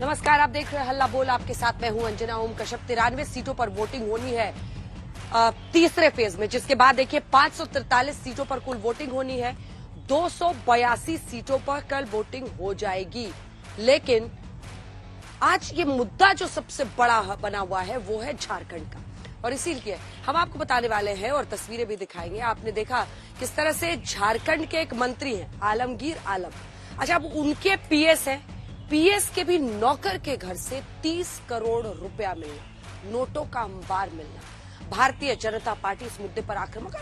नमस्कार, आप देख रहे हैं हल्ला बोल। आपके साथ मैं हूं अंजना ओम कश्यप। 93 सीटों पर वोटिंग होनी है तीसरे फेज में, जिसके बाद देखिए 543 सीटों पर कुल वोटिंग होनी है। 282 सीटों पर कल वोटिंग हो जाएगी। लेकिन आज ये मुद्दा जो सबसे बड़ा बना हुआ है वो है झारखंड का, और इसीलिए हम आपको बताने वाले हैं और तस्वीरें भी दिखाएंगे। आपने देखा किस तरह से झारखंड के एक मंत्री हैं आलमगीर आलम। अच्छा, अब उनके पीएस हैं, पीएस के भी नौकर के घर से 30 करोड़ रुपया मिलना, नोटों का अंबार मिलना। भारतीय जनता पार्टी इस मुद्दे पर आक्रामक,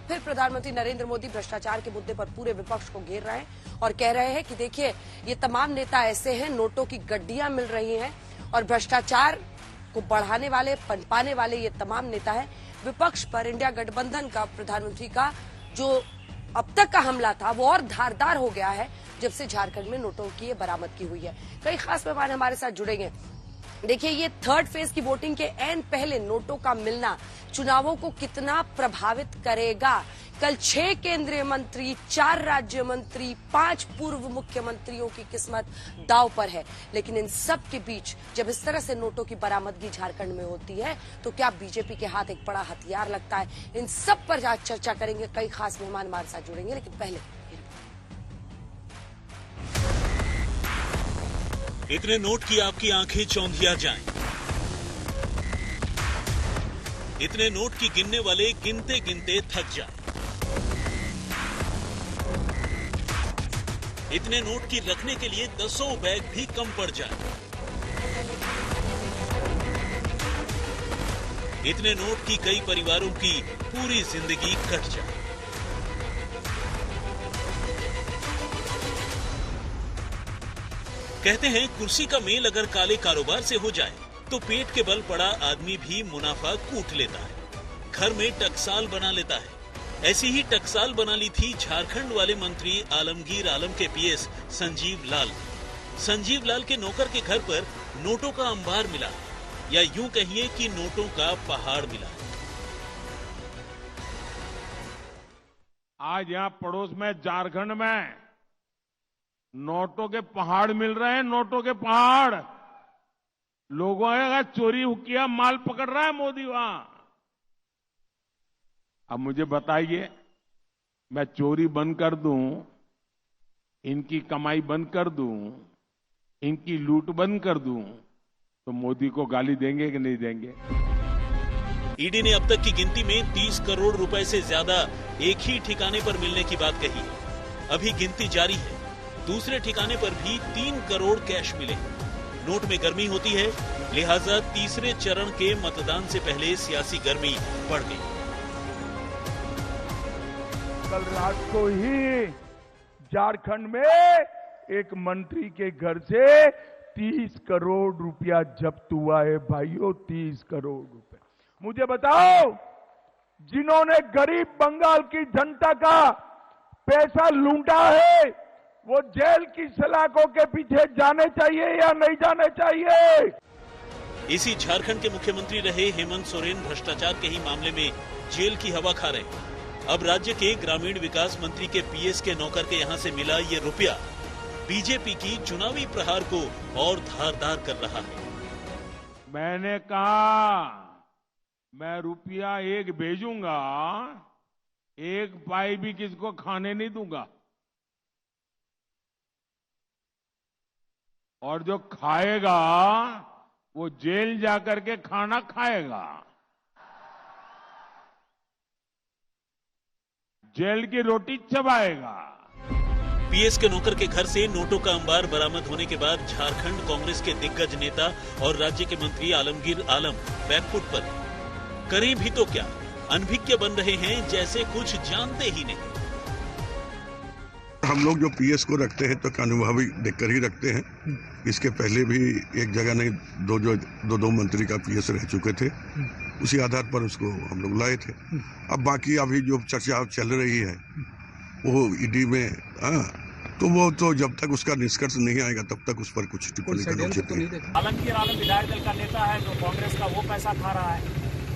फिर प्रधानमंत्री नरेंद्र मोदी भ्रष्टाचार के मुद्दे पर पूरे विपक्ष को घेर रहे हैं और कह रहे हैं कि देखिए ये तमाम नेता ऐसे हैं, नोटों की गड्डियां मिल रही हैं और भ्रष्टाचार को बढ़ाने वाले, पनपाने वाले ये तमाम नेता हैं। विपक्ष पर इंडिया गठबंधन का, प्रधानमंत्री का जो अब तक का हमला था वो और धारदार हो गया है जब से झारखंड में नोटों की बरामदगी हुई है। कई खास मेहमान हमारे साथ जुड़ेंगे। देखिए, ये थर्ड फेज की वोटिंग के एन पहले नोटों का मिलना चुनावों को कितना प्रभावित करेगा। कल 6 केंद्रीय मंत्री, 4 राज्य मंत्री, 5 पूर्व मुख्यमंत्रियों की किस्मत दांव पर है। लेकिन इन सब के बीच जब इस तरह से नोटों की बरामदगी झारखंड में होती है तो क्या बीजेपी के हाथ एक बड़ा हथियार लगता है? इन सब पर आज चर्चा करेंगे। कई खास मेहमान हमारे साथ जुड़ेंगे, लेकिन पहले इतने नोट की आपकी आंखें चौंधिया जाएं। इतने नोट की गिनने वाले गिनते गिनते थक जाएं। इतने नोट की रखने के लिए 10 बैग भी कम पड़ जाए। इतने नोट की कई परिवारों की पूरी जिंदगी कट जाए। कहते हैं कुर्सी का मेल अगर काले कारोबार से हो जाए तो पेट के बल पड़ा आदमी भी मुनाफा कूट लेता है, घर में टकसाल बना लेता है। ऐसी ही टकसाल बना ली थी झारखंड वाले मंत्री आलमगीर आलम के पीएस संजीव लाल। संजीव लाल के नौकर के घर पर नोटों का अंबार मिला, या यूं कहिए कि नोटों का पहाड़ मिला। आज यहाँ पड़ोस में झारखंड में नोटों के पहाड़ मिल रहे हैं, नोटों के पहाड़। लोगों का चोरी किया माल पकड़ रहा है मोदी वहां। अब मुझे बताइए, मैं चोरी बंद कर दूं, इनकी कमाई बंद कर दूं, इनकी लूट बंद कर दूं, तो मोदी को गाली देंगे कि नहीं देंगे? ईडी ने अब तक की गिनती में 30 करोड़ रुपए से ज्यादा एक ही ठिकाने पर मिलने की बात कही। अभी गिनती जारी है। दूसरे ठिकाने पर भी 3 करोड़ कैश मिले। नोट में गर्मी होती है, लिहाजा तीसरे चरण के मतदान से पहले सियासी गर्मी बढ़ गई। कल रात को ही झारखंड में एक मंत्री के घर से 30 करोड़ रुपया जब्त हुआ है भाइयों, 30 करोड़ रुपए। मुझे बताओ, जिन्होंने गरीब बंगाल की जनता का पैसा लूटा है वो जेल की सलाखों के पीछे जाने चाहिए या नहीं जाने चाहिए? इसी झारखंड के मुख्यमंत्री रहे हेमंत सोरेन भ्रष्टाचार के ही मामले में जेल की हवा खा रहे। अब राज्य के ग्रामीण विकास मंत्री के पीएस के नौकर के यहां से मिला ये रुपया बीजेपी की चुनावी प्रहार को और धारदार कर रहा है। मैंने कहा मैं रुपया 1 भेजूंगा, 1 पाई भी किसको खाने नहीं दूंगा, और जो खाएगा वो जेल जाकर के खाना खाएगा, जेल की रोटी चबाएगा। पीएस के नौकर के घर से नोटों का अंबार बरामद होने के बाद झारखंड कांग्रेस के दिग्गज नेता और राज्य के मंत्री आलमगीर आलम बैकफुट पर करें भी तो क्या, अनभिज्ञ बन रहे हैं जैसे कुछ जानते ही नहीं। हम लोग जो पीएस को रखते हैं तो अनुभवी देखकर ही रखते हैं। इसके पहले भी एक जगह नहीं दो मंत्री का पीएस रह चुके थे, उसी आधार पर उसको हम लोग लाए थे। अब बाकी अभी जो चर्चा चल रही है वो ईडी में, तो वो तो जब तक उसका निष्कर्ष नहीं आएगा तब तक उस पर कुछ टिप्पणी करना उचित नहीं। आलमगीर आलम विधायक दल का नेता है जो कांग्रेस का, वो पैसा खा रहा है।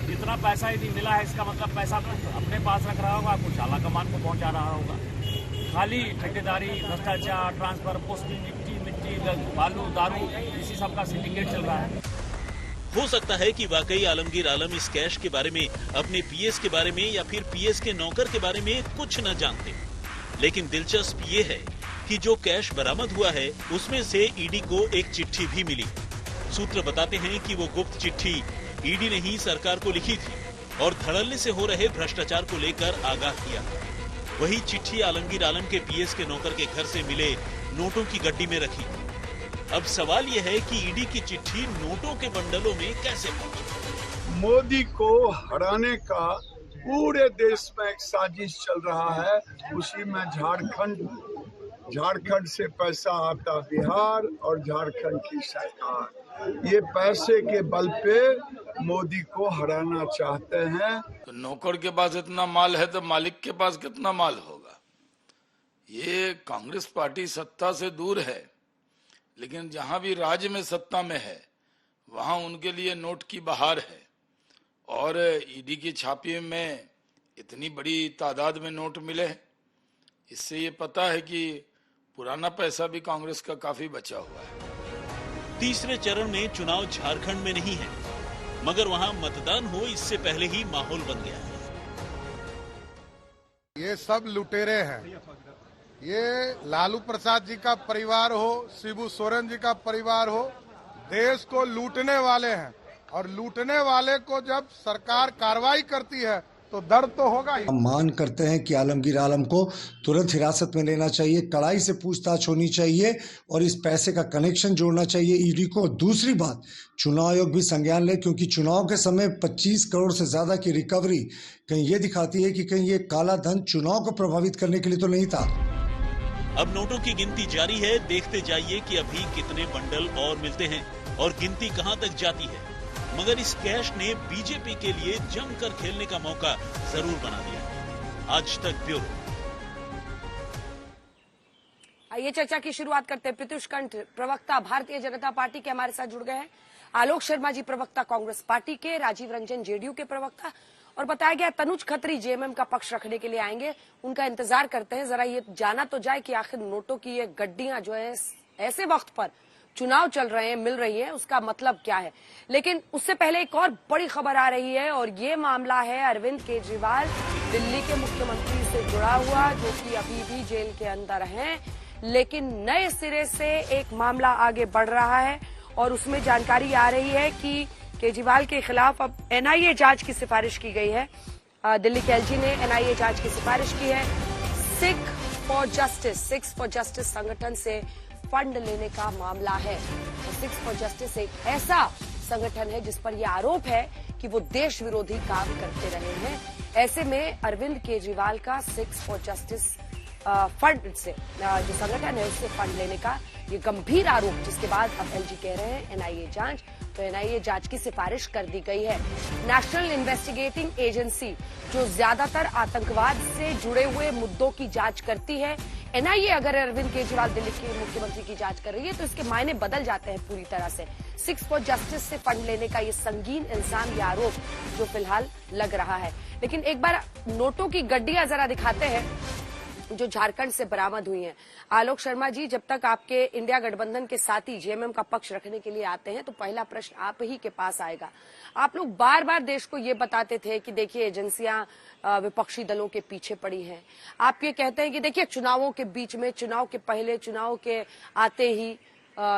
जितना पैसा यदि मिला है इसका मतलब पैसा तो अपने पास रख रहा होगा, कुछ आला कमान को पहुंचा रहा होगा। खाली ठेकेदारी, भ्रष्टाचार, ट्रांसफर, पोस्टिंग, मिट्टी, बालू, दारू, इसी सब का सिंडिकेट चल रहा है। हो सकता है कि वाकई आलमगीर आलम इस कैश के बारे में, अपने पीएस के बारे में या फिर पीएस के नौकर के बारे में कुछ न जानते, लेकिन दिलचस्प ये है कि जो कैश बरामद हुआ है उसमें से ईडी को एक चिट्ठी भी मिली। सूत्र बताते हैं कि वो गुप्त चिट्ठी ईडी ने ही सरकार को लिखी थी और धड़ल्ले से हो रहे भ्रष्टाचार को लेकर आगाह किया। वही चिट्ठी आलमगीर आलम के पीएस के नौकर के घर से मिले नोटों की गड्डी में रखी। अब सवाल यह है कि ईडी की चिट्ठी नोटों के बंडलों में कैसे पहुंची। मोदी को हराने का पूरे देश में एक साजिश चल रहा है। उसी में झारखंड से पैसा आता बिहार और झारखंड की सरकार ये पैसे के बल पे मोदी को हराना चाहते हैं। तो नौकर के पास इतना माल है तो मालिक के पास कितना माल होगा। ये कांग्रेस पार्टी सत्ता से दूर है, लेकिन जहां भी राज्य में सत्ता में है वहां उनके लिए नोट की बहार है। और ईडी की छापे में इतनी बड़ी तादाद में नोट मिले हैं, इससे ये पता है कि पुराना पैसा भी कांग्रेस का काफी बचा हुआ है। तीसरे चरण में चुनाव झारखंड में नहीं है, मगर वहां मतदान हो इससे पहले ही माहौल बन गया है। ये सब लुटेरे हैं। ये लालू प्रसाद जी का परिवार हो, शिबू सोरेन जी का परिवार हो, देश को लूटने वाले हैं। और लूटने वाले को जब सरकार कार्रवाई करती है तो दर्द तो होगा ही। हम मांग करते हैं कि आलमगीर आलम को तुरंत हिरासत में लेना चाहिए, कड़ाई से पूछताछ होनी चाहिए और इस पैसे का कनेक्शन जोड़ना चाहिए ईडी को। दूसरी बात, चुनाव आयोग भी संज्ञान ले, क्योंकि चुनाव के समय 25 करोड़ से ज्यादा की रिकवरी कहीं ये दिखाती है कि कहीं ये काला धन चुनाव को प्रभावित करने के लिए तो नहीं था। अब नोटों की गिनती जारी है। देखते जाइए कि अभी कितने बंडल और मिलते हैं और गिनती कहां तक जाती है। मगर इस कैश ने बीजेपी के लिए जमकर खेलने का मौका जरूर बना दिया। आज तक ब्यूरो। आइए चर्चा की शुरुआत करते हैं। प्रत्युष कंठ, प्रवक्ता भारतीय जनता पार्टी के, हमारे साथ जुड़ गए हैं। आलोक शर्मा जी, प्रवक्ता कांग्रेस पार्टी के, राजीव रंजन जेडीयू के प्रवक्ता, और बताया गया तनुज खत्री जेएमएम का पक्ष रखने के लिए आएंगे। उनका इंतजार करते हैं। जरा ये जाना तो जाए कि आखिर नोटों की ये गड्डियां जो है ऐसे वक्त पर चुनाव चल रहे हैं, मिल रही है, उसका मतलब क्या है। लेकिन उससे पहले एक और बड़ी खबर आ रही है और ये मामला है अरविंद केजरीवाल, दिल्ली के मुख्यमंत्री से जुड़ा हुआ, जो कि अभी भी जेल के अंदर हैं। लेकिन नए सिरे से एक मामला आगे बढ़ रहा है और उसमें जानकारी आ रही है कि केजरीवाल के खिलाफ अब एनआईए जांच की सिफारिश की गई है। दिल्ली के एलजी ने एनआईए जांच की सिफारिश की है। सिख फॉर जस्टिस संगठन से फंड लेने का मामला है। सिक्स फॉर जस्टिस एक ऐसा संगठन है जिस पर यह आरोप है कि वो देश विरोधी काम करते रहे हैं। ऐसे में अरविंद केजरीवाल का सिक्स फॉर जस्टिस फंड से, जो संगठन है, उससे फंड लेने का ये गंभीर आरोप, जिसके बाद अब एलजी कह रहे हैं एनआईए जांच। तो एनआईए जांच की सिफारिश कर दी गई है। नेशनल इन्वेस्टिगेटिंग एजेंसी, जो ज्यादातर आतंकवाद से जुड़े हुए मुद्दों की जांच करती है, एनआईए अगर अरविंद केजरीवाल दिल्ली के मुख्यमंत्री की जांच कर रही है तो इसके मायने बदल जाते हैं पूरी तरह से। सिक्स फॉर जस्टिस से फंड लेने का ये संगीन इल्जाम, या आरोप जो फिलहाल लग रहा है। लेकिन एक बार नोटों की गड्डियां जरा दिखाते हैं जो झारखंड से बरामद हुई हैं। आलोक शर्मा जी, जब तक आपके इंडिया गठबंधन के साथी जेएमएम का पक्ष रखने के लिए आते हैं तो पहला प्रश्न आप ही के पास आएगा। आप लोग बार बार देश को ये बताते थे कि देखिए एजेंसियां विपक्षी दलों के पीछे पड़ी हैं। आप ये कहते हैं कि देखिए चुनावों के बीच में, चुनाव के पहले, चुनाव के आते ही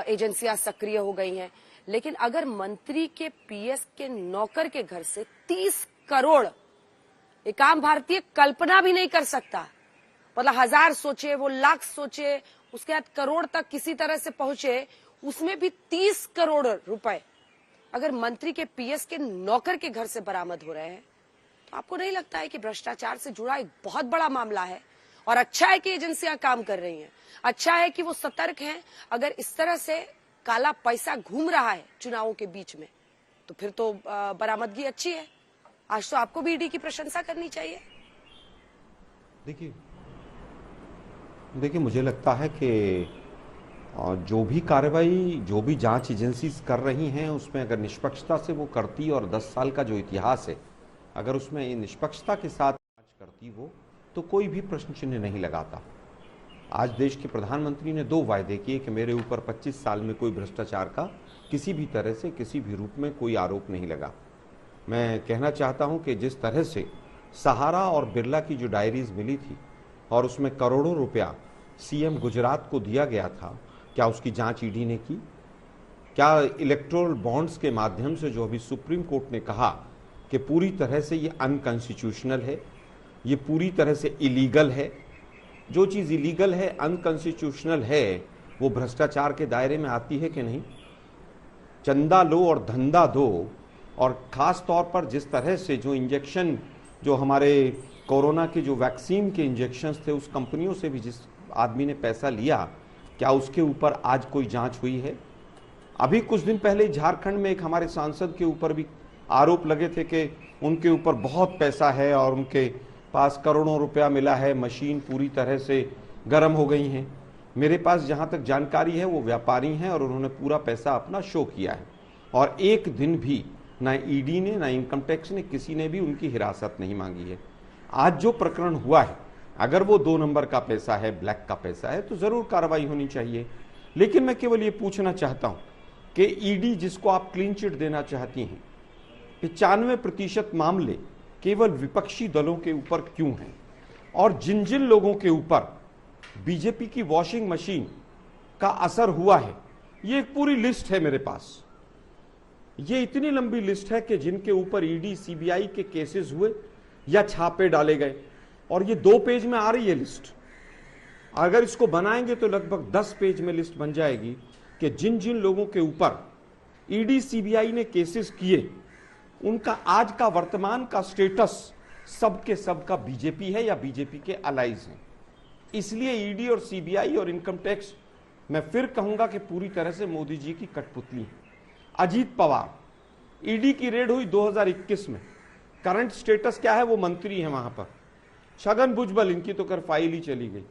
एजेंसियां सक्रिय हो गई हैं। लेकिन अगर मंत्री के पीएस के नौकर के घर से 30 करोड़, एक आम भारतीय कल्पना भी नहीं कर सकता, मतलब 1000 सोचे, वो लाख सोचे, उसके बाद करोड़ तक किसी तरह से पहुंचे, उसमें भी 30 करोड़ रुपए अगर मंत्री के पीएस के नौकर के घर से बरामद हो रहे हैं, तो आपको नहीं लगता है कि भ्रष्टाचार से जुड़ा एक बहुत बड़ा मामला है? और अच्छा है कि एजेंसियां काम कर रही हैं, अच्छा है कि वो सतर्क हैं। अगर इस तरह से काला पैसा घूम रहा है चुनावों के बीच में, तो फिर तो बरामदगी अच्छी है। आज तो आपको भी ईडी की प्रशंसा करनी चाहिए। देखिए मुझे लगता है कि जो भी कार्रवाई, जो भी जांच एजेंसी कर रही हैं, उसमें अगर निष्पक्षता से वो करती और 10 साल का जो इतिहास है, अगर उसमें निष्पक्षता के साथ जांच करती वो, तो कोई भी प्रश्न चिन्ह नहीं लगाता। आज देश के प्रधानमंत्री ने 2 वायदे किए कि मेरे ऊपर 25 साल में कोई भ्रष्टाचार का किसी भी तरह से किसी भी रूप में कोई आरोप नहीं लगा। मैं कहना चाहता हूं कि जिस तरह से सहारा और बिरला की जो डायरीज मिली थी और उसमें करोड़ों रुपया सीएम गुजरात को दिया गया था, क्या उसकी जांच ईडी ने की? क्या इलेक्टोरल बॉन्ड्स के माध्यम से जो अभी सुप्रीम कोर्ट ने कहा कि पूरी तरह से ये अनकॉन्स्टिट्यूशनल है, ये पूरी तरह से इलीगल है, जो चीज इलीगल है, अनकॉन्स्टिट्यूशनल है, वो भ्रष्टाचार के दायरे में आती है कि नहीं? चंदा लो और धंधा दो, और खास तौर पर जिस तरह से जो इंजेक्शन, जो हमारे कोरोना के जो वैक्सीन के इंजेक्शंस थे, उस कंपनियों से भी जिस आदमी ने पैसा लिया, क्या उसके ऊपर आज कोई जांच हुई है? अभी कुछ दिन पहले झारखंड में एक हमारे सांसद के ऊपर भी आरोप लगे थे कि उनके ऊपर बहुत पैसा है और उनके पास करोड़ों रुपया मिला है, मशीन पूरी तरह से गर्म हो गई हैं। मेरे पास जहां तक जानकारी है वो व्यापारी हैं और उन्होंने पूरा पैसा अपना शो किया है, और एक दिन भी ना ईडी ने ना इनकम टैक्स ने किसी ने भी उनकी हिरासत नहीं मांगी है। आज जो प्रकरण हुआ है, अगर वो 2 नंबर का पैसा है, ब्लैक का पैसा है, तो जरूर कार्रवाई होनी चाहिए। लेकिन मैं केवल ये पूछना चाहता हूं कि ईडी जिसको आप क्लीन चिट देना चाहती हैं, 95% मामले केवल विपक्षी दलों के ऊपर क्यों हैं? और जिन जिन लोगों के ऊपर बीजेपी की वॉशिंग मशीन का असर हुआ है, ये एक पूरी लिस्ट है मेरे पास। ये इतनी लंबी लिस्ट है कि जिनके ऊपर ईडी सीबीआई के केसेस हुए या छापे डाले गए, और ये 2 पेज में आ रही है लिस्ट। अगर इसको बनाएंगे तो लगभग 10 पेज में लिस्ट बन जाएगी कि जिन जिन लोगों के ऊपर ईडी सीबीआई ने केसेस किए, उनका आज का वर्तमान का स्टेटस सबके सबका बीजेपी है या बीजेपी के अलाइज हैं। इसलिए ईडी और सीबीआई और इनकम टैक्स, मैं फिर कहूंगा कि पूरी तरह से मोदी जी की कठपुतली है। अजीत पवार, ईडी की रेड हुई 2021 में, करंट स्टेटस क्या है? वो मंत्री है वहां पर। छगन भुजबल, इनकी तो कर फाइल ही चली गई।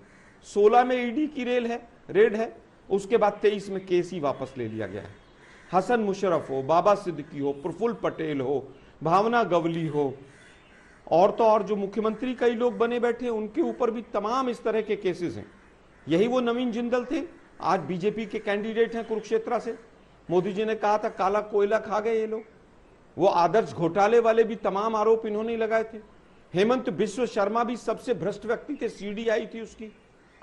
16 में ईडी की रेड है, उसके बाद 23 में केस ही वापस ले लिया गया है। हसन मुशर्रफ हो, बाबा सिद्दीकी हो, प्रफुल्ल पटेल हो, भावना गवली हो, और तो और जो मुख्यमंत्री कई लोग बने बैठे, उनके ऊपर भी तमाम इस तरह के केसेस हैं। यही वो नवीन जिंदल थे, आज बीजेपी के कैंडिडेट हैं कुरुक्षेत्र से। मोदी जी ने कहा था काला कोयला खा गए ये लोग। वो आदर्श घोटाले वाले भी तमाम आरोप इन्होंने ही लगाए थे। हेमंत बिश्व शर्मा भी सबसे भ्रष्ट व्यक्ति थे, सीडी आई थी उसकी।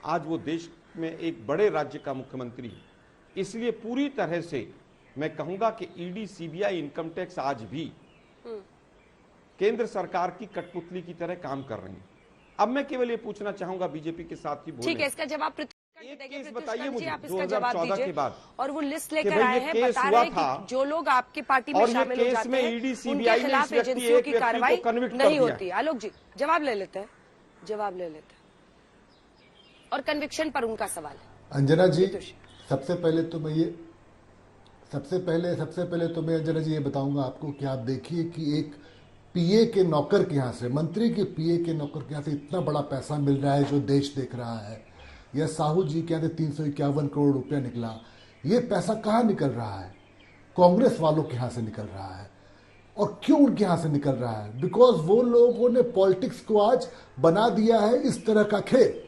आज वो देश में एक बड़े राज्य का मुख्यमंत्री है। इसलिए पूरी तरह से मैं कहूंगा कि ईडी, सीबीआई, इनकम टैक्स आज भी केंद्र सरकार की कठपुतली की तरह काम कर रही है। अब मैं केवल ये पूछना चाहूंगा बीजेपी के साथ ही बोले, ठीक है, इसका जवाब एक केस बताइए मुझे आप इसका जवाब 2014 दीजिए। के बाद, और वो लिस्ट लेकर आए हैं, बता रहे हैं कि जो लोग आपकी पार्टी में और ये शामिल हो केस जाते में हैं, ईडी, उनके सीबीआई ने खिलाफ इस व्यक्ति, एजेंसियों एक की व्यक्ति कार्रवाई को convict कर नहीं दिया। होती। आलोक जी जवाब ले लेते हैं, जवाब ले लेते हैं। और कन्विक्शन पर उनका सवाल है। अंजना जी, सबसे पहले तो मैं अंजना जी ये बताऊंगा आपको कि आप देखिए कि एक पीए के नौकर के यहाँ से, मंत्री के पीए के नौकर के यहाँ से इतना बड़ा पैसा मिल रहा है जो देश देख रहा है। या साहू जी के यहाँ से 351 करोड़ रुपया निकला। ये पैसा कहाँ निकल रहा है? कांग्रेस वालों के यहाँ से निकल रहा है। और क्यों उनके यहाँ से निकल रहा है? बिकॉज वो लोगों ने पॉलिटिक्स को आज बना दिया है इस तरह का खेल।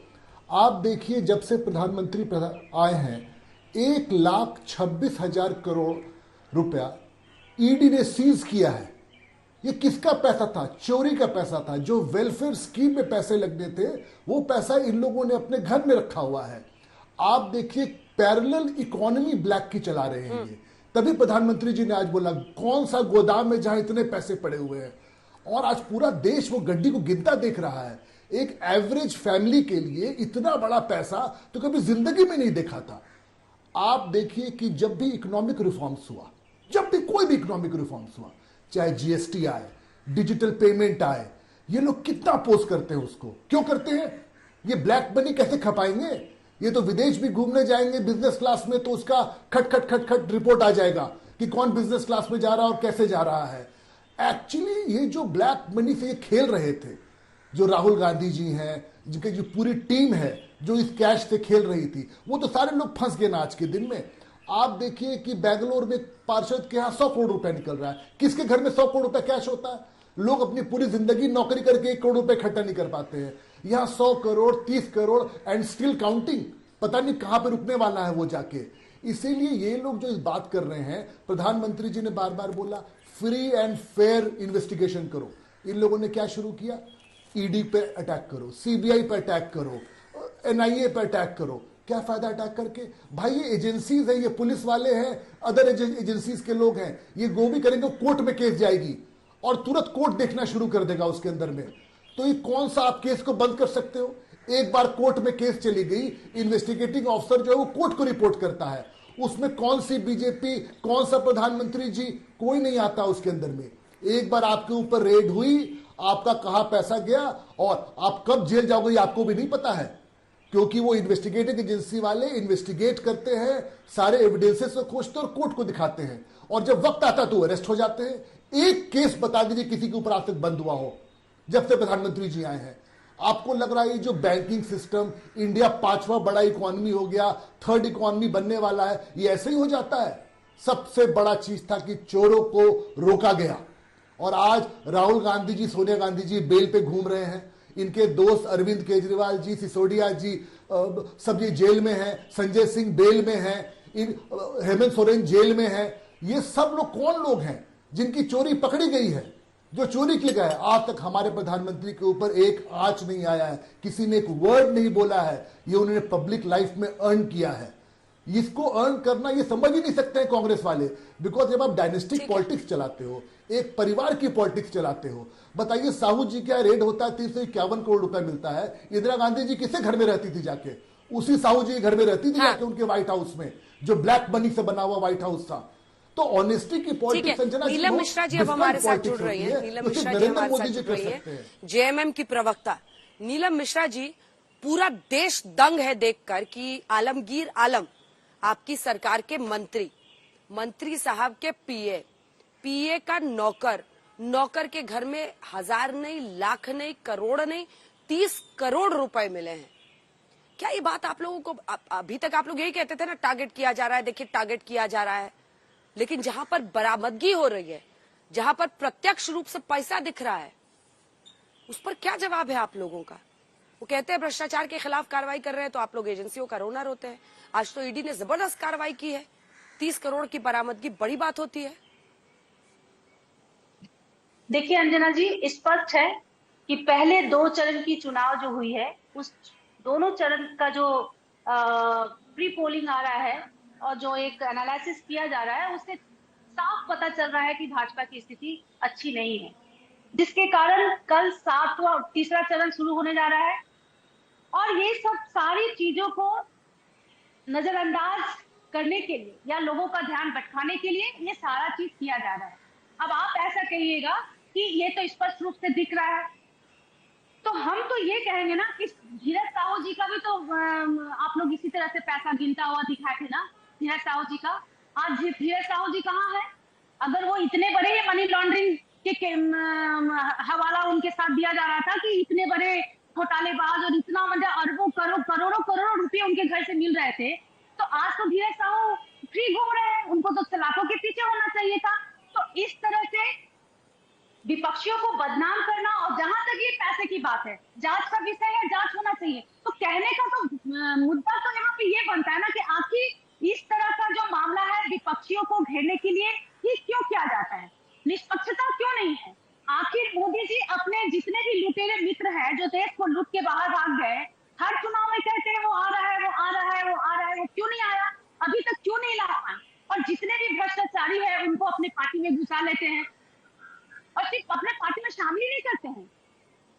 आप देखिए, जब से प्रधानमंत्री आए हैं 1,26,000 करोड़ रुपया ईडी ने सीज किया है। ये किसका पैसा था? चोरी का पैसा था। जो वेलफेयर स्कीम में पैसे लगने थे वो पैसा इन लोगों ने अपने घर में रखा हुआ है। आप देखिए, पैरेलल इकोनॉमी ब्लैक की चला रहे हैं ये। तभी प्रधानमंत्री जी ने आज बोला कौन सा गोदाम में जहां इतने पैसे पड़े हुए हैं, और आज पूरा देश वो गड्डी को गिनता देख रहा है। एक एवरेज फैमिली के लिए इतना बड़ा पैसा तो कभी जिंदगी में नहीं देखा था। आप देखिए कि जब भी इकोनॉमिक रिफॉर्म्स हुआ, जब भी कोई भी इकोनॉमिक रिफॉर्म्स हुआ, चाहे जीएसटी आए, डिजिटल पेमेंट आए, ये लोग कितना पोस्ट करते हैं उसको। क्यों करते हैं? ये ब्लैक मनी कैसे खपाएंगे? ये तो विदेश भी घूमने जाएंगे बिजनेस क्लास में तो उसका खट खट खट खट रिपोर्ट आ जाएगा कि कौन बिजनेस क्लास में जा रहा है और कैसे जा रहा है। एक्चुअली ये जो ब्लैक मनी से ये खेल रहे थे, जो राहुल गांधी जी हैं, जिनकी जो पूरी टीम है जो इस कैश से खेल रही थी, वो तो सारे लोग फंस गए ना आज के दिन में। आप देखिए कि बेंगलोर में पार्षद के यहां 100 करोड़ रुपए निकल रहा है। किसके घर में 100 करोड़ रुपए कैश होता है? लोग अपनी पूरी जिंदगी नौकरी करके 1 करोड़ रुपए इकट्ठा नहीं कर पाते हैं। यहां 100 crore 30 crore and still counting, पता नहीं कहां पर रुकने वाला है वो जाके। इसीलिए ये लोग जो इस बात कर रहे हैं, प्रधानमंत्री जी ने बार बार बोला फ्री एंड फेयर इन्वेस्टिगेशन करो। इन लोगों ने क्या शुरू किया? ईडी पे अटैक करो, सीबीआई पे अटैक करो, एनआईए पे अटैक करो। क्या फायदा अटैक करके? भाई ये एजेंसीज है, ये पुलिस वाले हैं, अदर एजेंसीज के लोग हैं, ये गो भी करेंगे कोर्ट में केस जाएगी और तुरंत कोर्ट देखना शुरू कर देगा उसके अंदर में। तो ये कौन सा आप केस को बंद कर सकते हो? एक बार कोर्ट में केस चली गई, इन्वेस्टिगेटिंग ऑफिसर जो है वो कोर्ट को रिपोर्ट करता है, उसमें कौन सी बीजेपी, कौन सा प्रधानमंत्री जी, कोई नहीं आता उसके अंदर में। एक बार आपके ऊपर रेड हुई, आपका कहां पैसा गया और आप कब जेल जाओगे ये आपको भी नहीं पता है, क्योंकि वो इन्वेस्टिगेटिंग एजेंसी वाले इन्वेस्टिगेट करते हैं, सारे एविडेंसेस को खोजते और कोर्ट को दिखाते हैं, और जब वक्त आता तो अरेस्ट हो जाते हैं। एक केस बता दीजिए किसी के ऊपर आज तक बंद हुआ हो जब से प्रधानमंत्री जी आए हैं। आपको लग रहा है जो बैंकिंग सिस्टम, इंडिया 5वां बड़ा इकोनॉमी हो गया, 3rd इकोनॉमी बनने वाला है, ये ऐसे ही हो जाता है? सबसे बड़ा चीज था कि चोरों को रोका गया, और आज राहुल गांधी जी, सोनिया गांधी जी बेल पे घूम रहे हैं, इनके दोस्त अरविंद केजरीवाल जी, सिसोदिया जी सब ये जेल में हैं, संजय सिंह बेल में हैं, हेमंत सोरेन जेल में हैं। ये सब लोग कौन लोग हैं जिनकी चोरी पकड़ी गई है, जो चोरी किया गया है? आज तक हमारे प्रधानमंत्री के ऊपर एक आंच नहीं आया है, किसी ने एक वर्ड नहीं बोला है। ये उन्होंने पब्लिक लाइफ में अर्न किया है। इसको अर्न करना ये समझ ही नहीं सकते हैं कांग्रेस वाले, बिकॉज जब आप डायनेस्टिक पॉलिटिक्स चलाते हो, एक परिवार की पॉलिटिक्स चलाते हो। बताइए साहू जी क्या रेड होता है, 351 करोड़ रुपए मिलता है। इंदिरा गांधी जी किससे घर में रहती थी जाके? उसी साहू जी घर में रहती थी जाके उनके व्हाइट हाउस में, जो ब्लैक मनी से बना हुआ व्हाइट हाउस था। तो ऑनेस्टी की पॉलिटिक्स, नीलम मिश्रा जी अब हमारे साथ जुड़ रही है। नीलम मिश्रा जी हमारे साथ जुड़ रही है, जेएमएम की प्रवक्ता। नीलम मिश्रा जी, पूरा देश दंग है देखकर कि आलमगीर आलम, आपकी सरकार के मंत्री साहब के पीए का नौकर के घर में 1000 नहीं, लाख नहीं, करोड़ नहीं, 30 करोड़ रुपए मिले हैं। क्या ये बात आप लोगों को, अभी तक आप लोग यही कहते थे ना, टारगेट किया जा रहा है, देखिए टारगेट किया जा रहा है, लेकिन जहां पर बरामदगी हो रही है, जहां पर प्रत्यक्ष रूप से पैसा दिख रहा है, उस पर क्या जवाब है आप लोगों का? वो कहते हैं भ्रष्टाचार के खिलाफ कार्रवाई कर रहे हैं, तो आप लोग एजेंसियों का रोना रोते हैं। आज तो ईडी ने जबरदस्त कार्रवाई की है, 30 करोड़ की बरामदगी बड़ी बात होती है। देखिए अंजना जी, स्पष्ट है कि पहले 2 चरण की चुनाव जो हुई है, उस दोनों चरण का जो प्री पोलिंग आ रहा है और जो एक एनालिसिस किया जा रहा है, उससे साफ पता चल रहा है कि भाजपा की स्थिति अच्छी नहीं है, जिसके कारण कल 7वां तीसरा चरण शुरू होने जा रहा है। और ये सब सारी चीजों को नजरअंदाज करने के लिए या लोगों का ध्यान भटकाने के लिए ये सारा चीज किया जा रहा है। अब आप ऐसा कहिएगा कि ये तो स्पष्ट रूप से दिख रहा है, तो हम तो ये कहेंगे ना कि धीरज साहू जी का भी तो आप लोग इसी तरह से पैसा गिनता हुआ दिखाए थे ना, धीरज साहू जी का। आज धीरज साहू जी कहाँ है? अगर वो इतने बड़े मनी लॉन्ड्रिंग के हवाला उनके साथ दिया जा रहा था कि इतने बड़े घोटालेबाज और इतना मतलब अरबों करोड़ों रुपए उनके घर से मिल रहे थे, तो आज तो धीरज साहू फ्री घूम रहे हैं, उनको तो सलाखों के पीछे होना चाहिए था। तो इस तरह से विपक्षियों को बदनाम करना, और जहां तक ये पैसे की बात है, जांच का विषय है, जांच होना चाहिए, तो कहने का तो मुद्दा तो यहाँ पे ये बनता है ना कि आखिर इस तरह का जो मामला है विपक्षियों को घेरने के लिए ये क्यों किया जाता है? निष्पक्षता क्यों नहीं है? आखिर मोदी जी अपने जितने भी लुटेरे मित्र हैं जो देश को लूट के बाहर भाग गए, हर चुनाव में कहते हैं वो आ रहा है, वो आ रहा है, वो आ रहा है, वो क्यों नहीं आया? अभी तक क्यों नहीं ला पाए? और जितने भी भ्रष्टाचारी है उनको अपने पार्टी में घुसा लेते हैं और सिर्फ अपने पार्टी में शामिल ही नहीं करते हैं,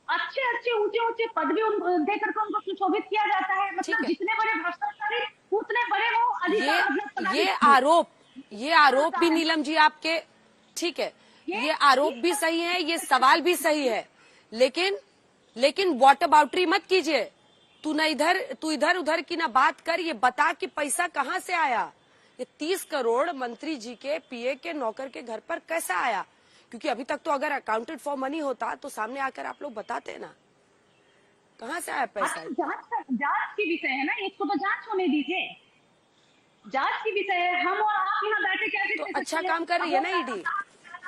अच्छे ऊंचे पद भी देकर के उनको सुशोभित किया जाता है। मतलब जितने बड़े भ्रष्टाचारी उतने बड़े वो अधिकारी। ये आरोप भी नीलम जी आपके ठीक है, ये आरोप भी सही है, ये सवाल भी सही है, लेकिन व्हाटअबाउटरी मत कीजिए। तू इधर उधर की ना बात कर, ये बता कि पैसा कहाँ से आया। ये 30 करोड़ मंत्री जी के पीए के नौकर के घर पर कैसा आया? क्योंकि अभी तक तो अगर अकाउंटेड फॉर मनी होता तो सामने आकर आप लोग बताते ना कहाँ से आया पैसा। जांच की विषय है ना, इसको तो जांच होने दीजिए, जांच की विषय है। हम और आप यहाँ बैठे कैसे तो अच्छा काम कर रही है ना ईडी।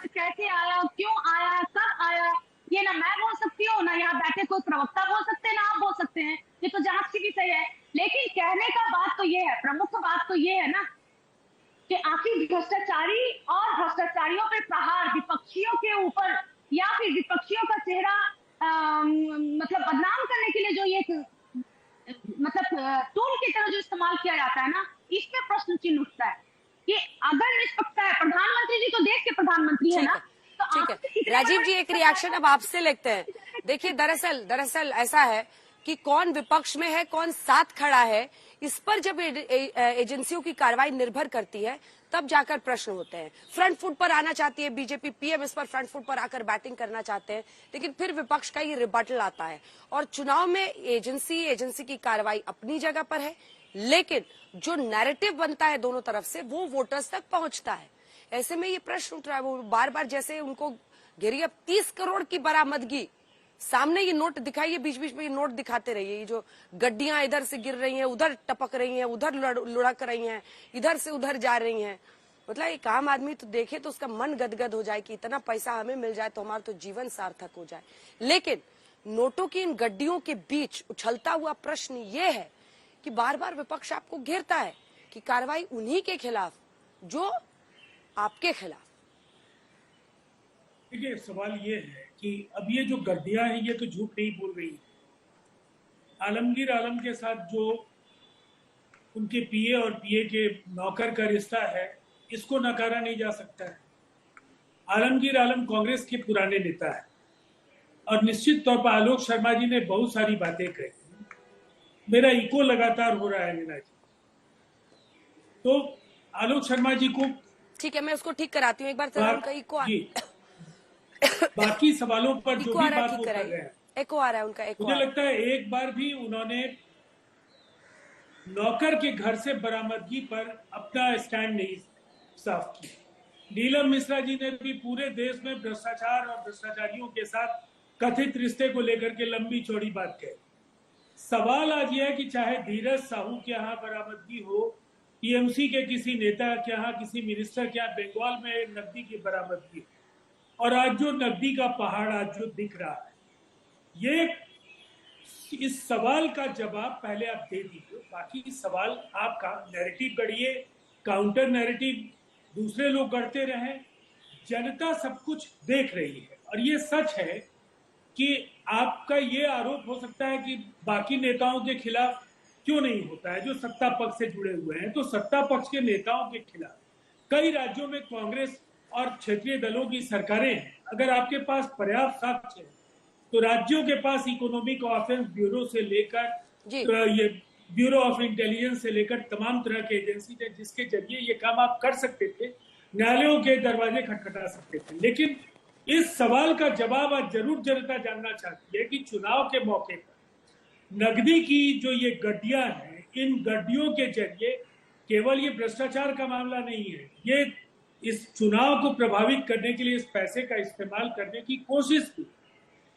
कैसे आया, क्यों आया, कब आया, ये ना मैं बोल सकती हूँ, ना यहाँ बैठे कोई प्रवक्ता बोल सकते, ना सकते हैं, ये तो जांच की विषय है। लेकिन कहने का बात तो ये है, प्रमुख बात तो ये है ना कि आखिर भ्रष्टाचारी और भ्रष्टाचारियों पर प्रहार, विपक्षियों के ऊपर या फिर विपक्षियों का चेहरा मतलब बदनाम करने के लिए जो ये मतलब टूल की तरह जो इस्तेमाल किया जाता है ना, इस पे प्रश्न चिन्ह उठता है कि अगर निष्पक्षता है, प्रधानमंत्री जी तो देश के प्रधानमंत्री है ना, तो ठीक है राजीव जी, एक रिएक्शन अब आपसे लेते हैं। देखिए, दरअसल ऐसा है कि कौन विपक्ष में है, कौन साथ खड़ा है, इस पर जब एजेंसियों की कार्रवाई निर्भर करती है तब जाकर प्रश्न होते हैं। फ्रंट फुट पर आना चाहती है बीजेपी, पीएम इस पर फ्रंट फुट पर आकर बैटिंग करना चाहते हैं, लेकिन फिर विपक्ष का ये रिबटल आता है। और चुनाव में एजेंसी की कार्रवाई अपनी जगह पर है, लेकिन जो नैरेटिव बनता है दोनों तरफ से वो वोटर्स तक पहुंचता है। ऐसे में ये प्रश्न उठ रहा है, वो बार बार जैसे उनको घेरिए। अब 30 करोड़ की बरामदगी, सामने ये नोट दिखाइए, बीच बीच में ये नोट दिखाते रहिए। ये जो गड्डियां इधर से गिर रही हैं, उधर टपक रही हैं, उधर लुढ़क रही हैं, इधर से उधर जा रही हैं। मतलब एक आम आदमी तो देखे तो उसका मन गदगद हो जाए कि इतना पैसा हमें मिल जाए तो हमारा तो जीवन सार्थक हो जाए। लेकिन नोटों की इन गड्डियों के बीच उछलता हुआ प्रश्न ये है कि बार बार विपक्ष आपको घेरता है कि कार्रवाई उन्हीं के खिलाफ जो आपके खिलाफ। देखिए, सवाल ये है कि अब ये जो गड्डियां हैं ये तो झूठ नहीं बोल रही है। आलमगीर आलम के साथ जो उनके पीए और पीए के नौकर का रिश्ता है, इसको नकारा नहीं जा सकता है। आलमगीर आलम कांग्रेस के पुराने नेता है और निश्चित तौर पर आलोक शर्मा जी ने बहुत सारी बातें कही। मेरा इको लगातार हो रहा है नीना जी, तो आलोक शर्मा जी को ठीक है, मैं उसको ठीक कराती हूँ एक बार। उनका इको बाकी सवालों पर जो भी बात वो कर रहे हैं, एको आ रहा है उनका, मुझे लगता है एक बार भी उन्होंने नौकर के घर से बरामदगी पर अपना स्टैंड नहीं साफ किया। नीलम मिश्रा जी ने भी पूरे देश में भ्रष्टाचार और भ्रष्टाचारियों के साथ कथित रिश्ते को लेकर के लंबी चौड़ी बात कही। सवाल आज यह है कि चाहे धीरज साहू के यहाँ बरामदगी हो, टीएमसी के किसी नेता के यहाँ, किसी मिनिस्टर के यहाँ बंगाल में नकदी की बरामदगी, और आज जो नकदी का पहाड़ आज जो दिख रहा है, ये इस सवाल का जवाब पहले आप दे दीजिए। बाकी सवाल आपका नैरेटिव गढ़िए, काउंटर नैरेटिव दूसरे लोग गढ़ते रहे। जनता सब कुछ देख रही है और ये सच है कि आपका ये आरोप हो सकता है कि बाकी नेताओं के खिलाफ क्यों नहीं होता है जो सत्ता पक्ष से जुड़े हुए हैं। तो सत्ता पक्ष के नेताओं के खिलाफ कई राज्यों में कांग्रेस और क्षेत्रीय दलों की सरकारें हैं। अगर आपके पास पर्याप्त साक्ष्य है तो राज्यों के पास इकोनॉमिक ऑफेंस ब्यूरो से लेकर ये ब्यूरो ऑफ इंटेलिजेंस से लेकर तमाम तरह के एजेंसी थे जिसके जरिए ये काम आप कर सकते थे, न्यायालयों के दरवाजे खटखटा सकते थे। लेकिन इस सवाल का जवाब आज जरूर जनता जानना चाहती है कि चुनाव के मौके पर नकदी की जो ये गड्डियां हैं, इन गड्डियों के जरिए केवल ये भ्रष्टाचार का मामला नहीं है, ये इस चुनाव को प्रभावित करने के लिए इस पैसे का इस्तेमाल करने की कोशिश की।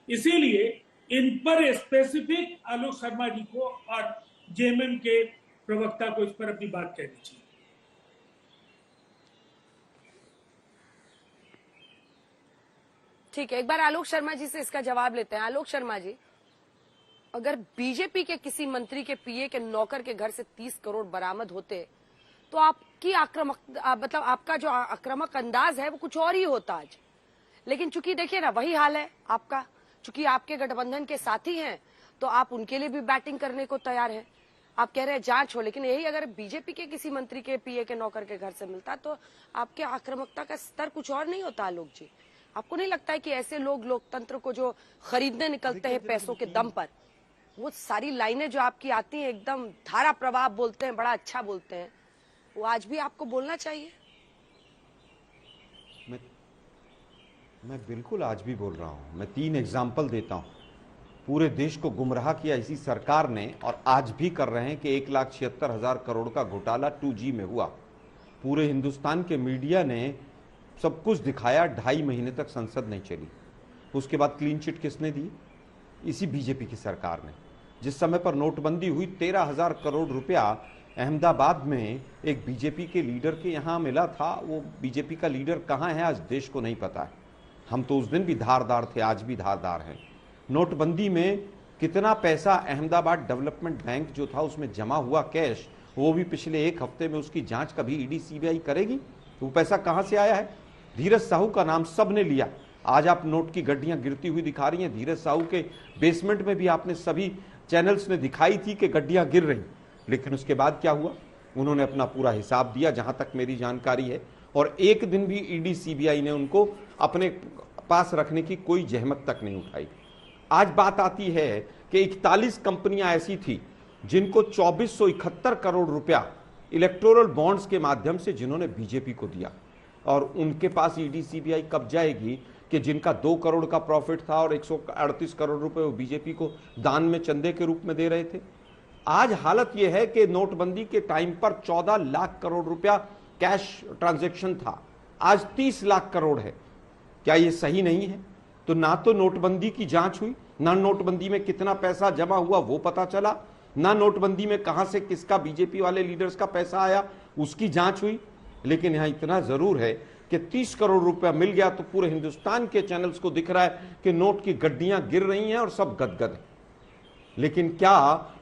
इसीलिए इन पर स्पेसिफिक आलोक शर्मा जी को और जेएमएम के प्रवक्ता को इस पर अपनी बात कहनी चाहिए। ठीक है, एक बार आलोक शर्मा जी से इसका जवाब लेते हैं। आलोक शर्मा जी, अगर बीजेपी के किसी मंत्री के पीए के नौकर के घर से 30 करोड़ बरामद होते तो आपकी मतलब आपका जो आक्रामक अंदाज है वो कुछ और ही होता आज। लेकिन चूंकि देखिए ना, वही हाल है आपका, चूंकि आपके गठबंधन के साथी हैं तो आप उनके लिए भी बैटिंग करने को तैयार हैं। आप कह रहे हैं जांच हो, लेकिन यही अगर बीजेपी के किसी मंत्री के पीए के नौकर के घर से मिलता तो आपके आक्रामकता का स्तर कुछ और नहीं होता। आलोक जी, आपको नहीं लगता है कि ऐसे लोग लोकतंत्र को जो खरीदने निकलते हैं पैसों के दम पर, वो सारी लाइनें जो आपकी आती हैं एकदम धारा प्रवाह बोलते हैं, बड़ा अच्छा बोलते हैं, वो आज भी आपको बोलना चाहिए? मैं बिल्कुल आज भी बोल रहा हूं। मैं 3 एग्जाम्पल देता हूं। पूरे देश को गुमराह किया इसी सरकार ने और आज भी कर रहे हैं कि 1,76,000 करोड़ का घोटाला 2G में हुआ। पूरे हिंदुस्तान के मीडिया ने सब कुछ दिखाया, 2.5 महीने तक संसद नहीं चली। उसके बाद क्लीन चिट किसने दी? इसी बीजेपी की सरकार ने। जिस समय पर नोटबंदी हुई, 13,000 करोड़ रुपया अहमदाबाद में एक बीजेपी के लीडर के यहाँ मिला था। वो बीजेपी का लीडर कहाँ है आज देश को नहीं पता है। हम तो उस दिन भी धारदार थे, आज भी धारदार हैं। नोटबंदी में कितना पैसा अहमदाबाद डेवलपमेंट बैंक जो था उसमें जमा हुआ कैश, वो भी पिछले एक हफ्ते में उसकी जांच कभी ईडी सीबीआई करेगी? वो पैसा कहां से आया है? धीरज साहू का नाम सबने लिया। आज आप नोट की गड्डियां गिरती हुई दिखा रही हैं। धीरज साहू के बेसमेंट में भी आपने सभी चैनल्स ने दिखाई थी कि गड्डियां गिर रही, लेकिन उसके बाद क्या हुआ? उन्होंने अपना पूरा हिसाब दिया, जहां तक मेरी जानकारी है, और एक दिन भी ईडी सीबीआई ने उनको अपने पास रखने की कोई जहमत तक नहीं उठाई। आज बात आती है कि 41 कंपनियां ऐसी थी जिनको 2471 करोड़ रुपया इलेक्टोरल बॉन्ड्स के माध्यम से जिन्होंने बीजेपी को दिया, और उनके पास ईडी सीबीआई कब जाएगी कि जिनका 2 करोड़ का प्रॉफिट था और 138 करोड़ रुपए वो बीजेपी को दान में चंदे के रूप में दे रहे थे। आज हालत यह है कि नोटबंदी के टाइम पर 14 लाख करोड़ रुपया कैश ट्रांजैक्शन था, आज 30 लाख करोड़ है। क्या ये सही नहीं है? तो ना तो नोटबंदी की जांच हुई, ना नोटबंदी में कितना पैसा जमा हुआ वो पता चला, ना नोटबंदी में कहां से किसका बीजेपी वाले लीडर्स का पैसा आया उसकी जांच हुई। लेकिन यहां इतना जरूर है कि 30 करोड़ रुपया मिल गया तो पूरे हिंदुस्तान के चैनल्स को दिख रहा है कि नोट की गड्डियां गिर रही हैं और सब गदगद है। लेकिन क्या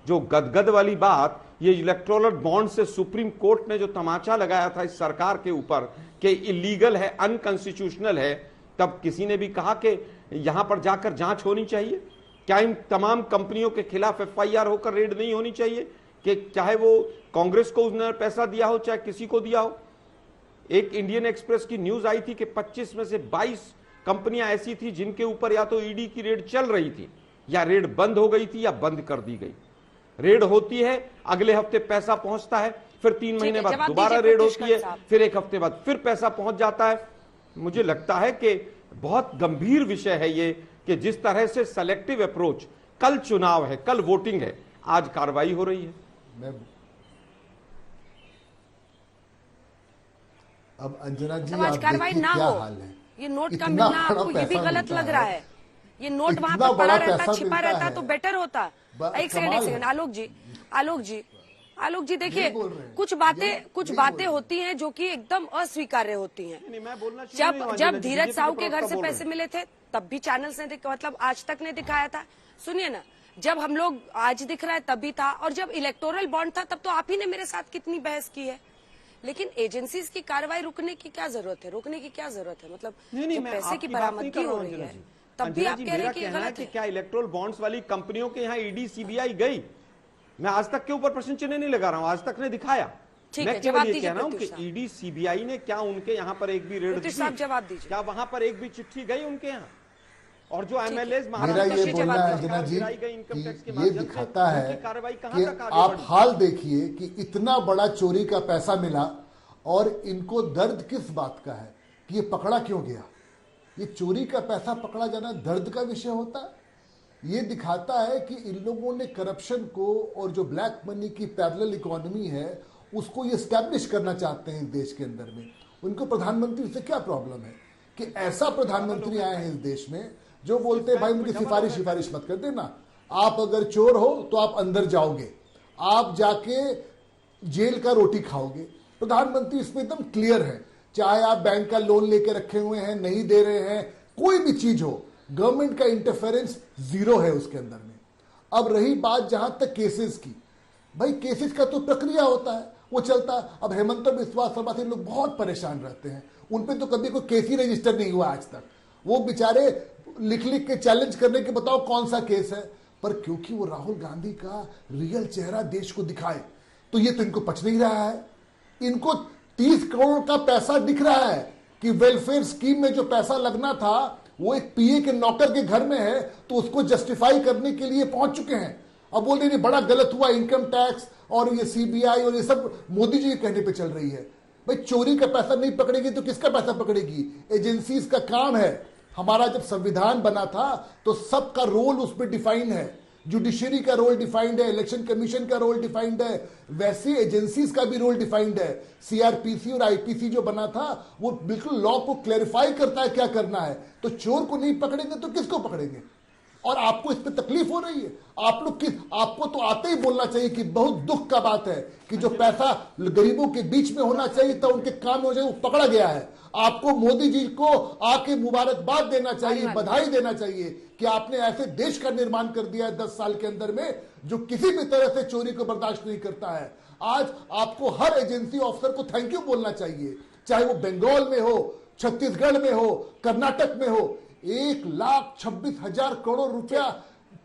जो गदगद वाली बात, ये इलेक्टोरल बॉन्ड से सुप्रीम कोर्ट ने जो तमाचा लगाया था इस सरकार के ऊपर कि इलीगल है, अनकॉन्स्टिट्यूशनल है, तब किसी ने भी कहा कि यहां पर जाकर जांच होनी चाहिए? क्या इन तमाम कंपनियों के खिलाफ एफआईआर होकर रेड नहीं होनी चाहिए कि चाहे वो कांग्रेस को उसने पैसा दिया हो चाहे किसी को दिया हो? एक इंडियन एक्सप्रेस की न्यूज आई थी कि 25 में से 22 कंपनियां ऐसी थी जिनके ऊपर या तो ईडी की रेड चल रही थी या रेड बंद हो गई थी या बंद कर दी गई। रेड होती है, अगले हफ्ते पैसा पहुंचता है, फिर 3 महीने बाद दोबारा रेड होती है, फिर एक हफ्ते बाद फिर पैसा पहुंच जाता है। मुझे लगता है कि बहुत गंभीर विषय है ये कि जिस तरह से सेलेक्टिव अप्रोच, कल चुनाव है, कल वोटिंग है, आज कार्रवाई हो रही है। अब अंजना जी, आज कार्रवाई ना हो, ये नोट का मिलना आपको ये भी गलत लग रहा है। ये नोट वहां पर पड़ा रहता, छिपा रहता तो बेटर होता। एक सेकंड आलोक जी देखिए, कुछ बातें होती हैं जो कि एकदम अस्वीकार्य होती हैं। जब धीरज साहू के घर से पैसे मिले थे तब भी चैनल्स ने मतलब आज तक ने दिखाया था। सुनिए ना, जब हम लोग आज दिख रहा है तभी था, और जब इलेक्टोरल बॉन्ड था तब तो आप ही ने मेरे साथ कितनी बहस की है। लेकिन एजेंसीज की कार्रवाई रुकने की क्या जरूरत है? रोकने की क्या जरूरत है? मतलब पैसे की बरामदगी हो रही है तब भी आप कह रहे हैं कि गलत है। क्या इलेक्टोरल बॉन्ड्स वाली कंपनियों के यहाँ ईडी सीबीआई गई? मैं आज तक के ऊपर प्रश्न चिन्ह नहीं लगा रहा हूँ, आज तक ने दिखाया। मैं केवल ये कह रहा हूँ कि ईडी सीबीआई ने क्या उनके यहाँ पर एक भी रेड की? जवाब दीजिए, क्या वहां पर एक भी चिट्ठी गई उनके यहाँ? और जो एमएलए मेरा ये बोलना है अंजना जी कि ये दिखाता है कि आप हाल देखिए कि इतना बड़ा चोरी का पैसा मिला और इनको दर्द किस बात का है कि ये पकड़ा क्यों गया। ये चोरी का पैसा पकड़ा जाना दर्द का विषय होता है। ये दिखाता है कि इन लोगों ने करप्शन को और जो ब्लैक मनी की पैरेलल इकोनॉमी है उसको ये स्टैब्लिश करना चाहते हैं इस देश के अंदर में। उनको प्रधानमंत्री से क्या प्रॉब्लम है कि ऐसा प्रधानमंत्री आए हैं इस देश में जो बोलते हैं भाई उनकी सिफारिश मत कर देना, आप अगर चोर हो तो आप अंदर जाओगे, आप जाके जेल का रोटी खाओगे। प्रधानमंत्री इसमें एकदम क्लियर है, चाहे आप बैंक का लोन लेके रखे हुए हैं, नहीं दे रहे हैं, कोई भी चीज हो, गवर्नमेंट का इंटरफेरेंस जीरो है उसके अंदर में। अब रही बात जहां तक केसेस की, भाई केसेस का तो प्रक्रिया होता है, वो चलता है। अब हेमंत बिस्वा शर्मा लोग बहुत परेशान रहते हैं, उनपे तो कभी कोई केस ही रजिस्टर नहीं हुआ आज तक। वो बेचारे लिख के चैलेंज करने के बताओ कौन सा केस है, पर क्योंकि वो राहुल गांधी का रियल चेहरा देश को दिखाए तो ये तो इनको पच नहीं रहा है। इनको 30 करोड़ का पैसा दिख रहा है कि वेलफेयर स्कीम में जो पैसा लगना था वो एक पीए के नौकर के घर में है, तो उसको जस्टिफाई करने के लिए पहुंच चुके हैं। अब बोल रहे बड़ा गलत हुआ, इनकम टैक्स और ये सीबीआई और ये सब मोदी जी के कहने पे चल रही है। भाई चोरी का पैसा नहीं पकड़ेगी तो किसका पैसा पकड़ेगी? एजेंसीज का काम है। हमारा जब संविधान बना था तो सबका रोल उसमें डिफाइंड है, जुडिशरी का रोल डिफाइंड है, इलेक्शन कमीशन का रोल डिफाइंड है, वैसे एजेंसीज का भी रोल डिफाइंड है। सीआरपीसी और आईपीसी जो बना था वो बिल्कुल लॉ को क्लैरिफाई करता है क्या करना है। तो चोर को नहीं पकड़ेंगे तो किसको पकड़ेंगे? और आपको इस पे तकलीफ हो रही है। आप लोग आपको तो आते ही बोलना चाहिए कि बहुत दुख का बात है कि जो पैसा गरीबों के बीच में होना चाहिए था, उनके काम में हो जाए, वो पकड़ा गया है। आपको मोदी जी को आके मुबारकबाद देना चाहिए, बधाई देना चाहिए कि आपने ऐसे देश का निर्माण कर दिया है 10 साल के अंदर में जो किसी भी तरह से चोरी को बर्दाश्त नहीं करता है। आज आपको हर एजेंसी ऑफिसर को थैंक यू बोलना चाहिए, चाहे वो बंगाल में हो, छत्तीसगढ़ में हो, कर्नाटक में हो। 1,26,000 करोड़ रुपया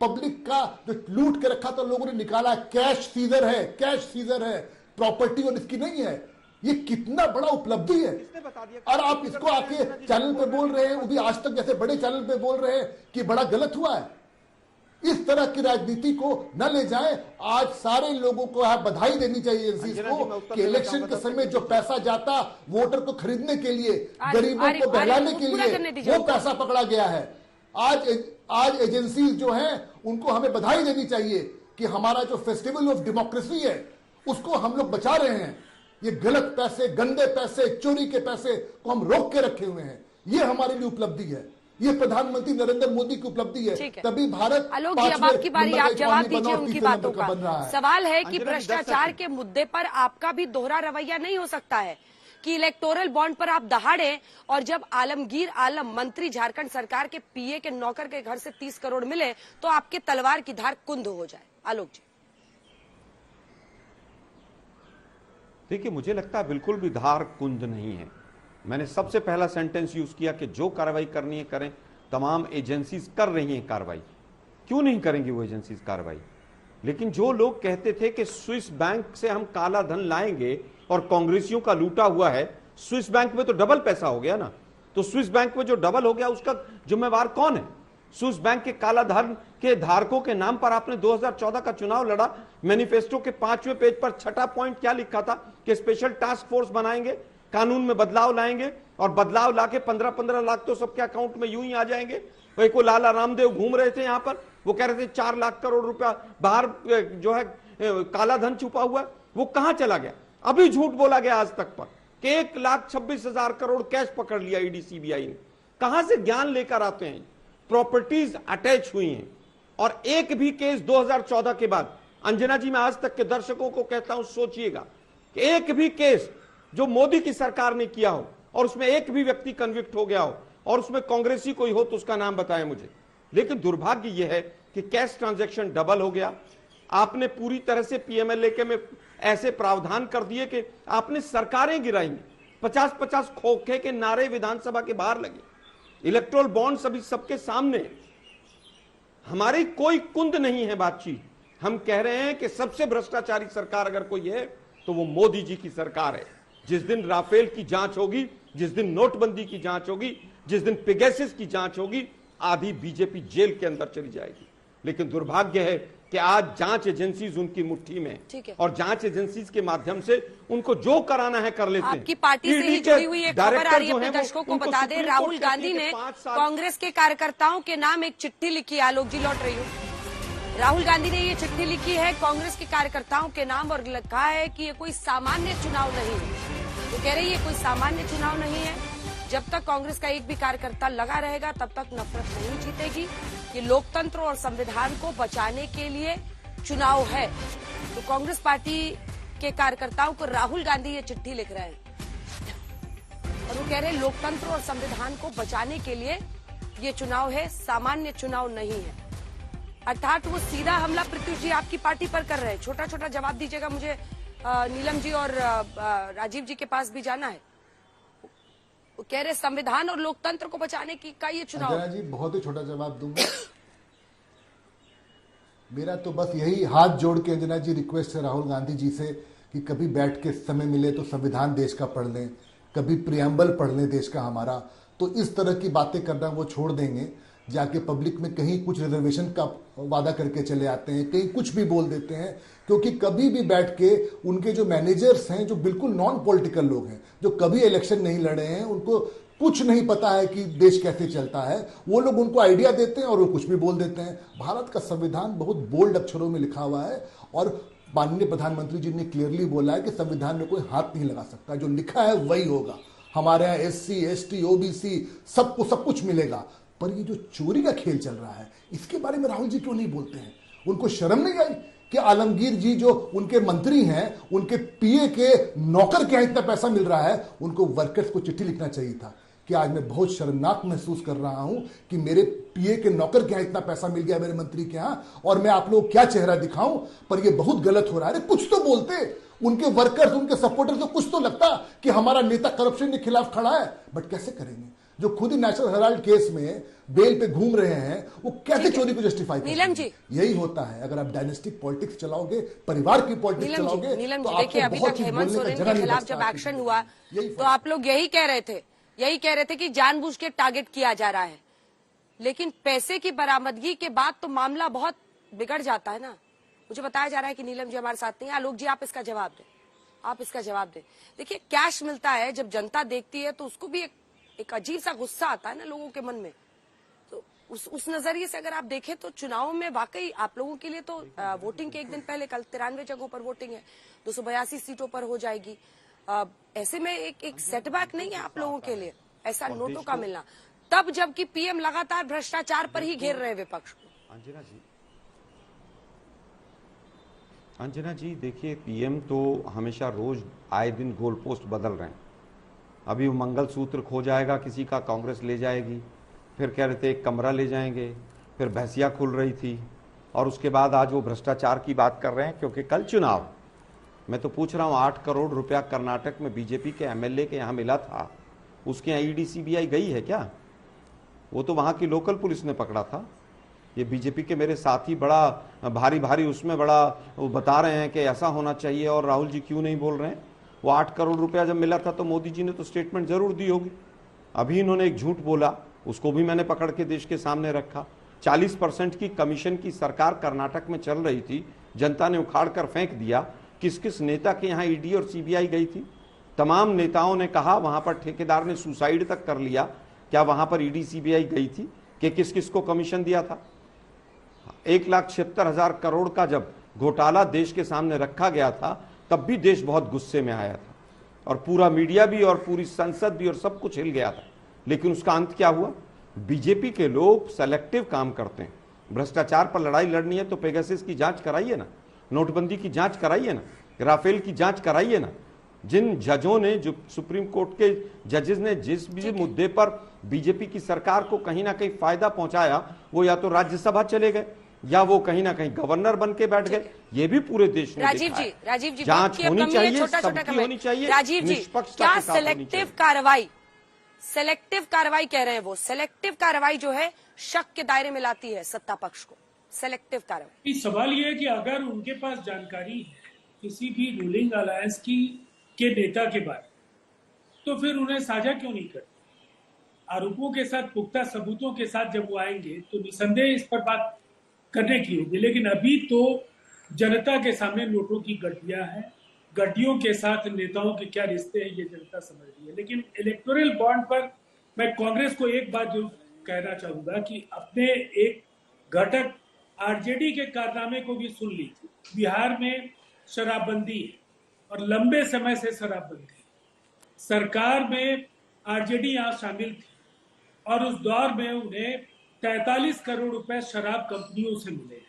पब्लिक का जो लूट के रखा था लोगों ने निकाला। कैश सीजर है, कैश सीजर है, प्रॉपर्टी और इसकी नहीं है। ये कितना बड़ा उपलब्धि है। और आप इसको आके चैनल पे बोल रहे हैं, वो भी आज तक जैसे बड़े चैनल पे बोल रहे हैं कि बड़ा गलत हुआ है। इस तरह की राजनीति को न ले जाएं। आज सारे लोगों को बधाई देनी चाहिए एजेंसीज को कि इलेक्शन के समय जो पैसा जाता वोटर को खरीदने के लिए, गरीबों को बहलाने के लिए, वो पैसा पकड़ा गया है। आज एजेंसीज जो हैं उनको हमें बधाई देनी चाहिए कि हमारा जो फेस्टिवल ऑफ डेमोक्रेसी है उसको हम लोग बचा रहे हैं। ये गलत पैसे, गंदे पैसे, चोरी के पैसे को हम रोक के रखे हुए हैं। ये हमारे लिए उपलब्धि है। ये प्रधानमंत्री नरेंद्र मोदी की उपलब्धि है। तभी भारत आलोक जी, अब आपकी बारी, आप जवाब दीजिए उनकी बातों का। सवाल है कि भ्रष्टाचार के मुद्दे पर आपका भी दोहरा रवैया नहीं हो सकता है कि इलेक्टोरल बॉन्ड पर आप दहाड़े और जब आलमगीर आलम मंत्री झारखंड सरकार के पीए के नौकर के घर से 30 करोड़ मिले तो आपके तलवार की धार कुंद हो जाए। आलोक जी, देखिए, मुझे लगता है बिल्कुल भी धार कुंद नहीं है। मैंने सबसे पहला सेंटेंस यूज किया कि जो कार्रवाई करनी है करें। तमाम एजेंसीज कर रही हैं कार्रवाई, क्यों नहीं करेंगी वो एजेंसीज कार्रवाई? लेकिन जो लोग कहते थे कि स्विस बैंक से हम काला धन लाएंगे और कांग्रेसियों का लूटा हुआ है, स्विस बैंक में तो डबल पैसा हो गया ना। तो स्विस बैंक में जो डबल हो गया उसका जिम्मेवार कौन है? स्विस बैंक के काला धन के धारकों के नाम पर आपने 2014 का चुनाव लड़ा। मैनिफेस्टो के 5वें पेज पर 6ठा पॉइंट क्या लिखा था कि स्पेशल टास्क फोर्स बनाएंगे, कानून में बदलाव लाएंगे और बदलाव लाके 15-15 लाख तो सबके अकाउंट में यूं ही आ जाएंगे। वही को लाला रामदेव घूम रहे थे यहां पर, वो कह रहे थे 4 लाख करोड़ रुपया बाहर जो है काला धन छुपा हुआ है, वो कहां चला गया? अभी झूठ बोला गया आज तक पर कि 1,26,000 करोड़ कैश पकड़ लिया ईडी सीबीआई ने। कहां से ज्ञान लेकर आते हैं? प्रॉपर्टीज अटैच हुई हैं और एक भी केस 2014 के बाद, अंजना जी मैं आज तक के दर्शकों को कहता हूं सोचिएगा कि एक भी केस जो मोदी की सरकार ने किया हो और उसमें एक भी व्यक्ति कन्विक्ट हो गया हो और उसमें कांग्रेसी कोई हो तो उसका नाम बताएं मुझे। लेकिन दुर्भाग्य यह है कि कैश ट्रांजैक्शन डबल हो गया। आपने पूरी तरह से पीएमएलए में ऐसे प्रावधान कर दिए कि आपने सरकारें गिराई। 50-50 खोखे के नारे विधानसभा के बाहर लगे। इलेक्टोरल बॉन्ड सभी सबके सामने। हमारी कोई कुंद नहीं है बातचीत। हम कह रहे हैं कि सबसे भ्रष्टाचारी सरकार अगर कोई है तो वो मोदी जी की सरकार है। जिस दिन राफेल की जांच होगी, जिस दिन नोटबंदी की जांच होगी, जिस दिन पेगासस की जांच होगी, आधी बीजेपी जेल के अंदर चली जाएगी। लेकिन दुर्भाग्य है कि आज जांच एजेंसीज उनकी मुट्ठी में और जांच एजेंसीज के माध्यम से उनको जो कराना है कर लेते हैं। आपकी पार्टी से ही जुड़ी हुई एक खबर आ रही है, अपने दर्शकों को बता दें। राहुल गांधी ने कांग्रेस के कार्यकर्ताओं के नाम एक चिट्ठी लिखी। आलोक जी, लौट रही हूँ। राहुल गांधी ने ये चिट्ठी लिखी है कांग्रेस के कार्यकर्ताओं के नाम और लिखा है कि ये कोई सामान्य चुनाव नहीं है। वो कह रही है कोई सामान्य चुनाव नहीं है। जब तक कांग्रेस का एक भी कार्यकर्ता लगा रहेगा तब तक नफरत नहीं जीतेगी। ये लोकतंत्र और संविधान को बचाने के लिए चुनाव है। तो कांग्रेस पार्टी के कार्यकर्ताओं को राहुल गांधी ये चिट्ठी लिख रहे हैं और वो कह रहे हैं लोकतंत्र और संविधान को बचाने के लिए ये चुनाव है, सामान्य चुनाव नहीं है। अर्थात वो सीधा हमला प्रत्युष जी आपकी पार्टी पर कर रहे हैं। छोटा छोटा जवाब दीजिएगा मुझे। नीलम जी और राजीव जी के पास भी जाना है। वो कह रहे संविधान और लोकतंत्र को बचाने की का ये चुनाव। अंजना जी, बहुत ही छोटा जवाब दूंगा। मेरा तो बस यही हाथ जोड़ के अंजना जी रिक्वेस्ट है राहुल गांधी जी से कि कभी बैठ के समय मिले तो संविधान देश का पढ़ लें, कभी प्रियम्बल पढ़ लें देश का हमारा। तो इस तरह की बातें करना वो छोड़ देंगे। जाके पब्लिक में कहीं कुछ रिजर्वेशन का वादा करके चले आते हैं, कहीं कुछ भी बोल देते हैं। क्योंकि कभी भी बैठ के उनके जो मैनेजर्स हैं, जो बिल्कुल नॉन पॉलिटिकल लोग हैं, जो कभी इलेक्शन नहीं लड़े हैं, उनको कुछ नहीं पता है कि देश कैसे चलता है, वो लोग उनको आइडिया देते हैं और वो कुछ भी बोल देते हैं। भारत का संविधान बहुत बोल्ड अक्षरों में लिखा हुआ है और माननीय प्रधानमंत्री जी ने क्लियरली बोला है कि संविधान में कोई हाथ नहीं लगा सकता। जो लिखा है वही होगा। हमारे यहाँ SC, ST, OBC सबको सब कुछ मिलेगा। पर ये जो चोरी का खेल चल रहा है, इसके बारे में राहुल जी क्यों नहीं बोलते हैं? उनको शर्म नहीं आई कि आलमगीर जी जो उनके मंत्री हैं, उनके पीए के नौकर के यहाँ इतना पैसा मिल रहा है? उनको वर्कर्स को चिट्ठी लिखना चाहिए था कि आज मैं बहुत शर्मनाक महसूस कर रहा हूं कि मेरे पीए के नौकर के यहाँ इतना पैसा मिल गया, मेरे मंत्री के यहाँ, और मैं आप लोगों को क्या चेहरा दिखाऊं, पर ये बहुत गलत हो रहा है। कुछ तो बोलते, उनके वर्कर्स, उनके सपोर्टर्स को कुछ तो लगता कि हमारा नेता करप्शन के खिलाफ खड़ा है। बट कैसे करेंगे? जो खुद ही नेशनल हेराल्ड केस में बेल पे घूम रहे हैं, वो कैसे चोरी को जस्टिफाई करेंगे? नीलम जी, यही होता है अगर आप डायनेस्टिक पॉलिटिक्स चलाओगे, परिवार की पॉलिटिक्स चलाओगे। नीलम तो जी, देखिए अभी तक हेमंत सोरेन के खिलाफ जब एक्शन हुआ तो आप लोग यही कह रहे थे कि जानबूझ के टारगेट किया जा रहा है, लेकिन पैसे की बरामदगी के बाद तो मामला बहुत बिगड़ जाता है ना। मुझे बताया जा रहा है कि नीलम जी हमारे साथ नहीं है। आलोक जी, आप इसका जवाब दें। देखिए, कैश मिलता है, जब जनता देखती है तो उसको भी एक अजीब सा गुस्सा आता है ना लोगों के मन में। तो उस नजरिए से अगर आप देखें तो चुनाव में वाकई आप लोगों के लिए तो वोटिंग के एक दिन पहले कल 93 जगहों पर वोटिंग है, 282 सीटों पर हो जाएगी। ऐसे में एक सेटबैक नहीं है आप लोगों के लिए ऐसा नोटों का मिलना, तब जबकि पीएम लगातार भ्रष्टाचार पर ही घेर रहे विपक्ष को। अंजना जी देखिए, पीएम तो हमेशा रोज आए दिन गोल पोस्ट बदल रहे हैं। अभी वो मंगलसूत्र खो जाएगा किसी का, कांग्रेस ले जाएगी, फिर कह रहे थे एक कमरा ले जाएंगे, फिर भैंसिया खुल रही थी, और उसके बाद आज वो भ्रष्टाचार की बात कर रहे हैं। क्योंकि कल चुनाव, मैं तो पूछ रहा हूँ, 8 करोड़ रुपया कर्नाटक में बीजेपी के एमएलए के यहाँ मिला था, उसके यहाँ ईडी सीबीआई गई है क्या? वो तो वहाँ की लोकल पुलिस ने पकड़ा था। ये बीजेपी के मेरे साथी बड़ा भारी उसमें बड़ा वो बता रहे हैं कि ऐसा होना चाहिए, और राहुल जी क्यों नहीं बोल रहे हैं? वो 8 करोड़ रुपया जब मिला था तो मोदी जी ने तो स्टेटमेंट जरूर दी होगी। अभी इन्होंने एक झूठ बोला, उसको भी मैंने पकड़ के देश के सामने रखा। 40% की कमीशन की सरकार कर्नाटक में चल रही थी, जनता ने उखाड़ कर फेंक दिया। किस किस नेता के यहाँ ईडी और सीबीआई गई थी? तमाम नेताओं ने कहा वहां पर ठेकेदार ने सुसाइड तक कर लिया। क्या वहां पर ईडी सीबीआई गई थी कि किस किस को कमीशन दिया था? 1,76,000 करोड़ का जब घोटाला देश के सामने रखा गया था, तब भी देश बहुत गुस्से में आया था, और पूरा मीडिया भी और पूरी संसद भी और सब कुछ हिल गया था। लेकिन उसका अंत क्या हुआ? बीजेपी के लोग सेलेक्टिव काम करते हैं। भ्रष्टाचार पर लड़ाई लड़नी है तो पेगासस की जांच कराइए ना, नोटबंदी की जांच कराइए ना, राफेल की जांच कराइए ना। जिन जजों ने, जो सुप्रीम कोर्ट के जजेस ने जिस भी मुद्दे पर बीजेपी की सरकार को कहीं ना कहीं फायदा पहुंचाया, वो या तो राज्यसभा चले गए या वो कहीं ना कहीं गवर्नर बन के बैठ गए। ये भी पूरे देश में राजीव जी जांच होनी चाहिए, सबकी होनी चाहिए। राजीव जी, क्या सेलेक्टिव कार्रवाई कह रहे हैं वो? सेलेक्टिव कार्रवाई जो है शक के दायरे में लाती है सत्ता पक्ष को। सेलेक्टिव कार्रवाई, सवाल ये है कि अगर उनके पास जानकारी है किसी भी रूलिंग अलायंस के नेता के बारे, तो फिर उन्हें साझा क्यों नहीं करते? आरोपों के साथ, पुख्ता सबूतों के साथ जब वो आएंगे तो निसंदेह इस पर बात करने की होगी। लेकिन अभी तो जनता के सामने नोटों की गड्डियां हैं, गड्डियों के साथ नेताओं के क्या रिश्ते हैं ये जनता समझ रही है। लेकिन इलेक्टोरल बॉन्ड पर मैं कांग्रेस को एक बात जो कहना चाहूंगा कि अपने एक घटक आरजेडी के कारनामे को भी सुन लीजिए। बिहार में शराबबंदी है और लंबे समय से शराबबंदी है। सरकार में आरजेडी यहाँ शामिल थी और उस दौर में उन्हें 43 करोड़ रुपए शराब कंपनियों से मिले।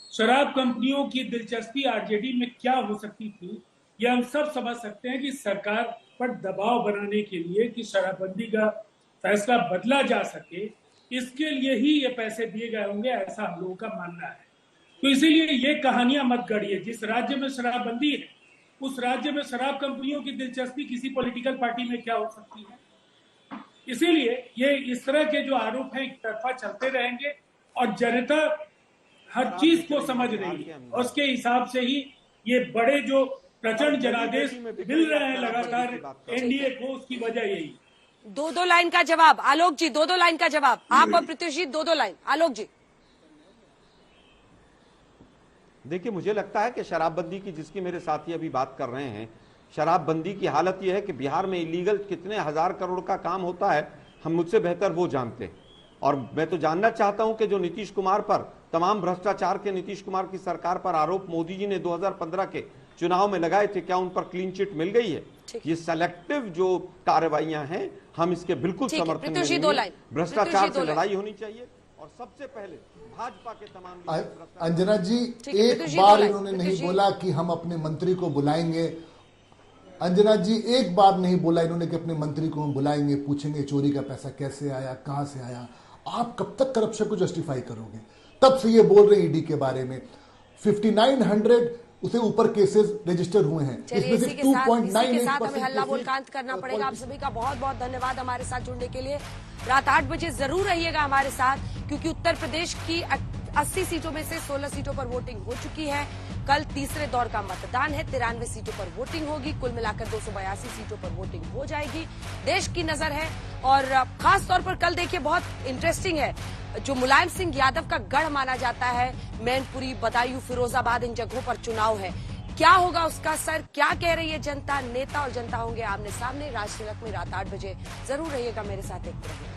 शराब कंपनियों की दिलचस्पी आरजेडी में क्या हो सकती थी, यह हम सब समझ सकते हैं कि सरकार पर दबाव बनाने के लिए कि शराबबंदी का फैसला बदला जा सके, इसके लिए ही ये पैसे दिए गए होंगे, ऐसा हम लोगों का मानना है। तो इसीलिए ये कहानियां मत गढ़िए। जिस राज्य में शराबबंदी है उस राज्य में शराब कंपनियों की दिलचस्पी किसी पॉलिटिकल पार्टी में क्या हो सकती है। इसीलिए ये इस तरह के जो आरोप हैं एक तरफा चलते रहेंगे और जनता हर चीज को समझ रही है और उसके हिसाब से ही ये बड़े जो प्रचंड जनादेश मिल रहे हैं लगातार एनडीए को, उसकी वजह यही। 2-2 लाइन का जवाब आलोक जी, 2-2 लाइन का जवाब। आप और प्रत्युष जी 2-2 लाइन। आलोक जी, देखिए मुझे लगता है कि शराबबंदी की जिसकी मेरे साथी अभी बात कर रहे हैं, शराबबंदी की हालत यह है कि बिहार में इलीगल कितने हजार करोड़ का काम होता है हम मुझसे बेहतर वो जानते हैं। और मैं तो जानना चाहता हूं कि जो नीतीश कुमार पर, तमाम भ्रष्टाचार के नीतीश कुमार की सरकार पर आरोप मोदी जी ने 2015 के चुनाव में लगाए थे, क्या उन पर क्लीन चिट मिल गई है? ये सेलेक्टिव जो कार्रवाइयां हैं, हम इसके बिल्कुल समर्थन में नहीं हैं। भ्रष्टाचार से लड़ाई होनी चाहिए और सबसे पहले भाजपा के तमाम। अंजना जी, एक बार इन्होंने नहीं बोला कि हम अपने मंत्री को बुलाएंगे। अंजना जी, एक बार नहीं बोला इन्होंने कि अपने मंत्री को हम बुलाएंगे, पूछेंगे चोरी का पैसा कैसे आया, कहां से आया। आप कब तक करप्शन को जस्टिफाई करोगे? तब से ये बोल रहे ईडी के बारे में। 5900 उसे ऊपर केसेस रजिस्टर हुए हैं, इसमें से 2.98% हमें हल्ला बोल का अंत करना पड़ेगा। आप सभी का बहुत बहुत धन्यवाद हमारे साथ जुड़ने के लिए। रात 8 बजे जरूर रहिएगा हमारे साथ, क्योंकि उत्तर प्रदेश की 80 सीटों में से 16 सीटों पर वोटिंग हो चुकी है। कल तीसरे दौर का मतदान है, 93 सीटों पर वोटिंग होगी। कुल मिलाकर 282 सीटों पर वोटिंग हो जाएगी। देश की नजर है और खास तौर पर कल देखिए बहुत इंटरेस्टिंग है, जो मुलायम सिंह यादव का गढ़ माना जाता है, मैनपुरी, बदायूं, फिरोजाबाद, इन जगहों पर चुनाव है। क्या होगा उसका असर, क्या कह रही है जनता? नेता और जनता होंगे आमने सामने। राज तिलक में रात 8 बजे जरूर रहिएगा मेरे साथ, देखते रहिए।